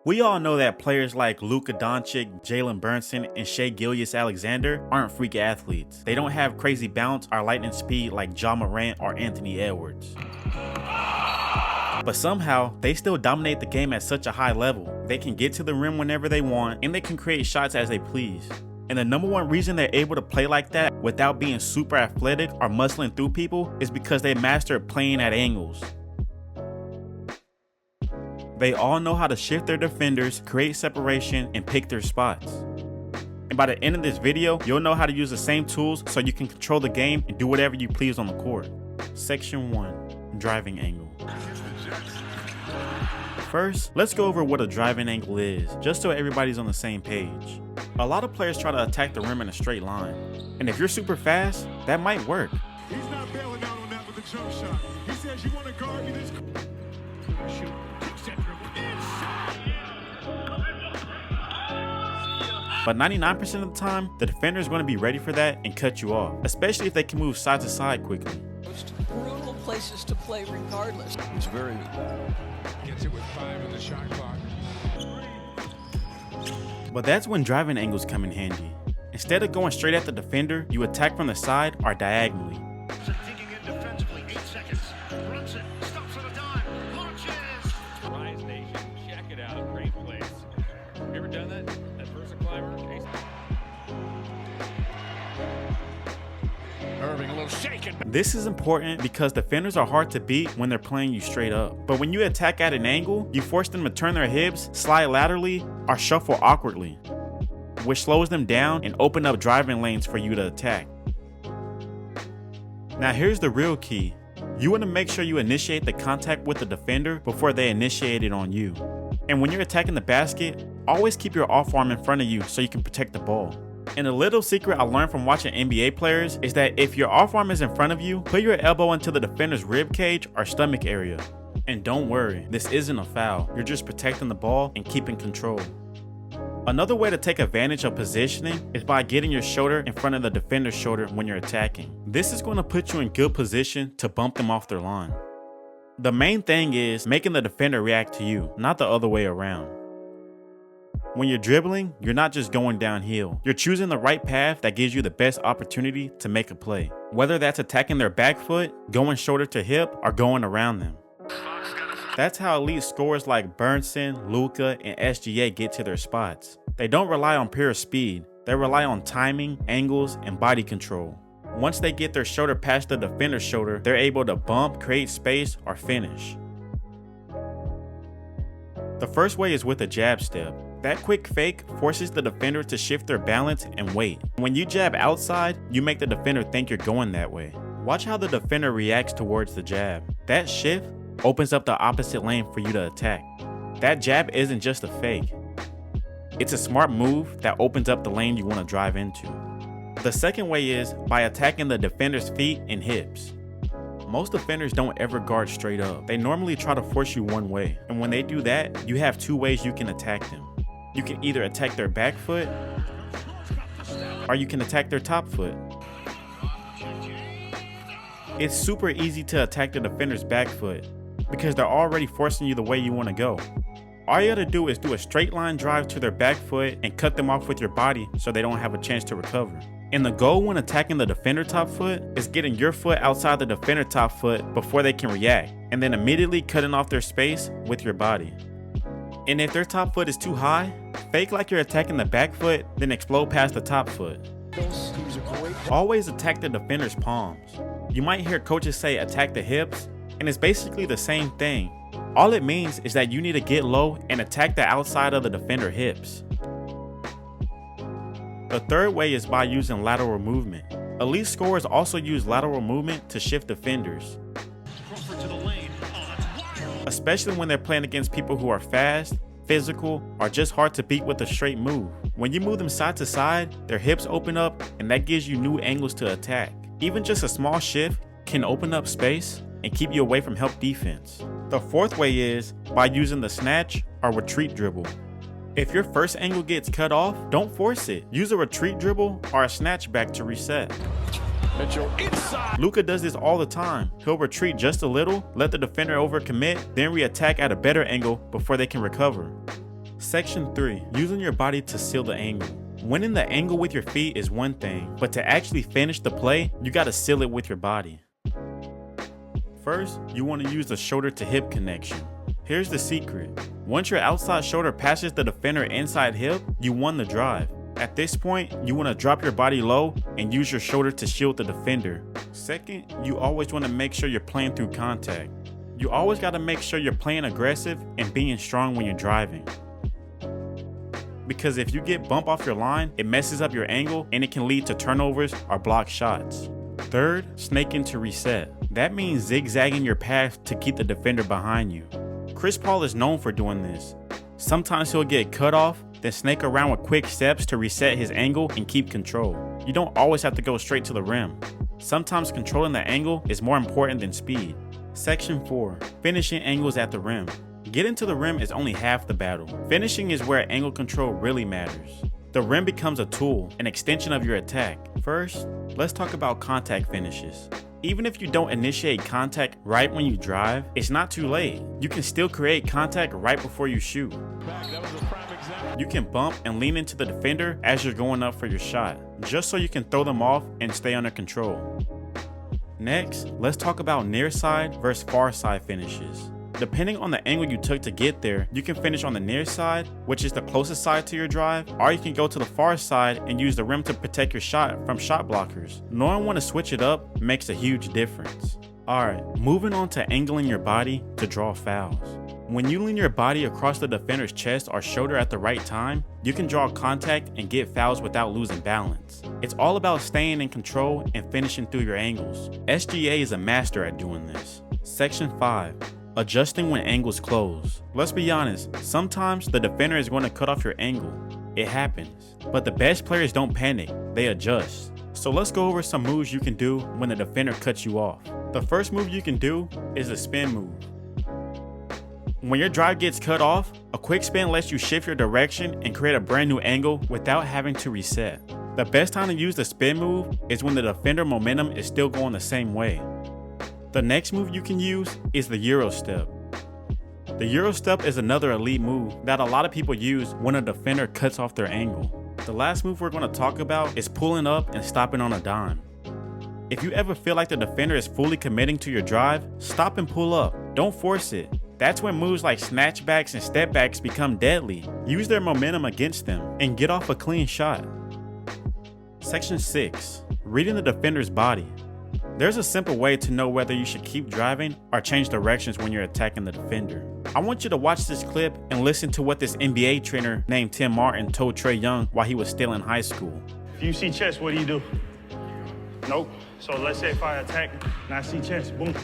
We all know that players like Luka Doncic, Jalen Brunson, and Shai Gilgeous-Alexander aren't freak athletes. They don't have crazy bounce or lightning speed like Ja Morant or Anthony Edwards. But somehow, they still dominate the game at such a high level. They can get to the rim whenever they want, and they can create shots as they please. And the number one reason they're able to play like that without being super athletic or muscling through people is because they mastered playing at angles. They all know how to shift their defenders, create separation, and pick their spots. And by the end of this video, you'll know how to use the same tools so you can control the game and do whatever you please on the court. Section 1. Driving Angle. First, let's go over what a driving angle is, just so everybody's on the same page. A lot of players try to attack the rim in a straight line, and if you're super fast, that might work. He's not bailing out on that with a jump shot. He says, you want to guard me this? Shoot. But 99% of the time, the defender is going to be ready for that and cut you off, especially if they can move side to side quickly. Most brutal places to play regardless. It's very gets it with 5 in the shot clock. But that's when driving angles come in handy. Instead of going straight at the defender, you attack from the side or diagonally. Digging in defensively, 8 seconds. Brunson stops on a dime. Launches. Rise Nation, check it out. Great place. You ever done that? That Versa climber? Irving a little shaken. This is important because defenders are hard to beat when they're playing you straight up. But when you attack at an angle, you force them to turn their hips, slide laterally, or shuffle awkwardly, which slows them down and open up driving lanes for you to attack. Now here's the real key. You want to make sure you initiate the contact with the defender before they initiate it on you. And when you're attacking the basket, always keep your off arm in front of you so you can protect the ball. And a little secret I learned from watching NBA players is that if your off arm is in front of you, put your elbow into the defender's rib cage or stomach area. And don't worry, this isn't a foul. You're just protecting the ball and keeping control. Another way to take advantage of positioning is by getting your shoulder in front of the defender's shoulder when you're attacking. This is going to put you in good position to bump them off their line. The main thing is making the defender react to you, not the other way around. When you're dribbling, you're not just going downhill. You're choosing the right path that gives you the best opportunity to make a play. Whether that's attacking their back foot, going shoulder to hip, or going around them. That's how elite scorers like Brunson, Luka, and SGA get to their spots. They don't rely on pure speed. They rely on timing, angles, and body control. Once they get their shoulder past the defender's shoulder, they're able to bump, create space, or finish. The first way is with a jab step. That quick fake forces the defender to shift their balance and wait. When you jab outside, you make the defender think you're going that way. Watch how the defender reacts towards the jab. That shift opens up the opposite lane for you to attack. That jab isn't just a fake. It's a smart move that opens up the lane you want to drive into. The second way is by attacking the defender's feet and hips. Most defenders don't ever guard straight up. They normally try to force you one way. And when they do that, you have 2 ways you can attack them. You can either attack their back foot, or you can attack their top foot. It's super easy to attack the defender's back foot because they're already forcing you the way you want to go. All you gotta do is do a straight line drive to their back foot and cut them off with your body so they don't have a chance to recover. And the goal when attacking the defender top foot is getting your foot outside the defender top foot before they can react, and then immediately cutting off their space with your body. And if their top foot is too high, fake like you're attacking the back foot, then explode past the top foot. Always attack the defender's palms. You might hear coaches say attack the hips, and it's basically the same thing. All it means is that you need to get low and attack the outside of the defender hips. The third way is by using lateral movement. Elite scorers also use lateral movement to shift defenders, especially when they're playing against people who are fast, physical, or just hard to beat with a straight move. When you move them side to side, their hips open up and that gives you new angles to attack. Even just a small shift can open up space and keep you away from help defense. The fourth way is by using the snatch or retreat dribble. If your first angle gets cut off, don't force it. Use a retreat dribble or a snatch back to reset. Luka does this all the time. He'll retreat just a little, let the defender overcommit, then re-attack at a better angle before they can recover. Section 3. Using your body to seal the angle. Winning the angle with your feet is one thing, but to actually finish the play, you gotta seal it with your body. First, you want to use the shoulder to hip connection. Here's the secret. Once your outside shoulder passes the defender inside hip, you won the drive. At this point, you want to drop your body low and use your shoulder to shield the defender. Second, you always want to make sure you're playing through contact. You always got to make sure you're playing aggressive and being strong when you're driving. Because if you get bump off your line, it messes up your angle and it can lead to turnovers or blocked shots. Third, snaking to reset. That means zigzagging your path to keep the defender behind you. Chris Paul is known for doing this. Sometimes he'll get cut off, then snake around with quick steps to reset his angle and keep control. You don't always have to go straight to the rim. Sometimes controlling the angle is more important than speed. Section 4. Finishing angles at the rim. Getting to the rim is only half the battle. Finishing is where angle control really matters. The rim becomes a tool, an extension of your attack. First, let's talk about contact finishes. Even if you don't initiate contact right when you drive, it's not too late. You can still create contact right before you shoot. That was a prime example. You can bump and lean into the defender as you're going up for your shot, just so you can throw them off and stay under control. Next, let's talk about near side versus far side finishes. Depending on the angle you took to get there, you can finish on the near side, which is the closest side to your drive, or you can go to the far side and use the rim to protect your shot from shot blockers. Knowing when to switch it up makes a huge difference. Alright, moving on to angling your body to draw fouls. When you lean your body across the defender's chest or shoulder at the right time, you can draw contact and get fouls without losing balance. It's all about staying in control and finishing through your angles. SGA is a master at doing this. Section 5. Adjusting when angles close. Let's be honest, sometimes the defender is going to cut off your angle. It happens. But the best players don't panic, they adjust. So let's go over some moves you can do when the defender cuts you off. The first move you can do is the spin move. When your drive gets cut off, a quick spin lets you shift your direction and create a brand new angle without having to reset. The best time to use the spin move is when the defender momentum is still going the same way. The next move you can use is the Euro step. The Euro step is another elite move that a lot of people use when a defender cuts off their angle. The last move we're going to talk about is pulling up and stopping on a dime. If you ever feel like the defender is fully committing to your drive, stop and pull up. Don't force it. That's when moves like snatchbacks and stepbacks become deadly. Use their momentum against them and get off a clean shot. Section 6. Reading the defender's body. There's a simple way to know whether you should keep driving or change directions when you're attacking the defender. I want you to watch this clip and listen to what this NBA trainer named Tim Martin told Trae Young while he was still in high school. If you see chest, what do you do? Nope. So let's say if I attack and I see chest, boom,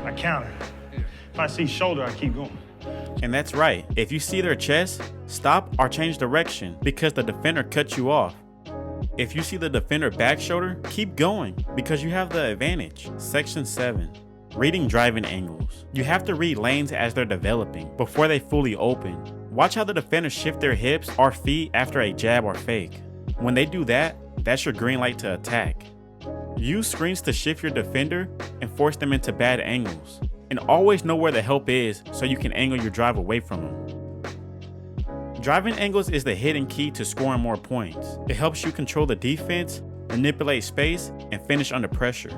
I counter. If I see shoulder, I keep going. And that's right. If you see their chest, stop or change direction because the defender cut you off. If you see the defender back shoulder, keep going because you have the advantage. Section 7. Reading driving angles. You have to read lanes as they're developing before they fully open. Watch how the defenders shift their hips or feet after a jab or fake. When they do that, that's your green light to attack. Use screens to shift your defender and force them into bad angles. And always know where the help is so you can angle your drive away from them. Driving angles is the hidden key to scoring more points. It helps you control the defense, manipulate space, and finish under pressure.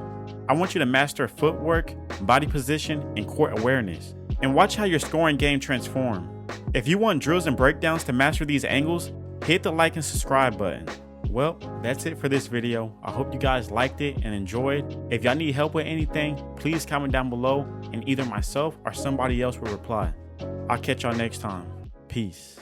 I want you to master footwork, body position, and court awareness. And watch how your scoring game transforms. If you want drills and breakdowns to master these angles, hit the like and subscribe button. Well, that's it for this video. I hope you guys liked it and enjoyed. If y'all need help with anything, please comment down below and either myself or somebody else will reply. I'll catch y'all next time. Peace.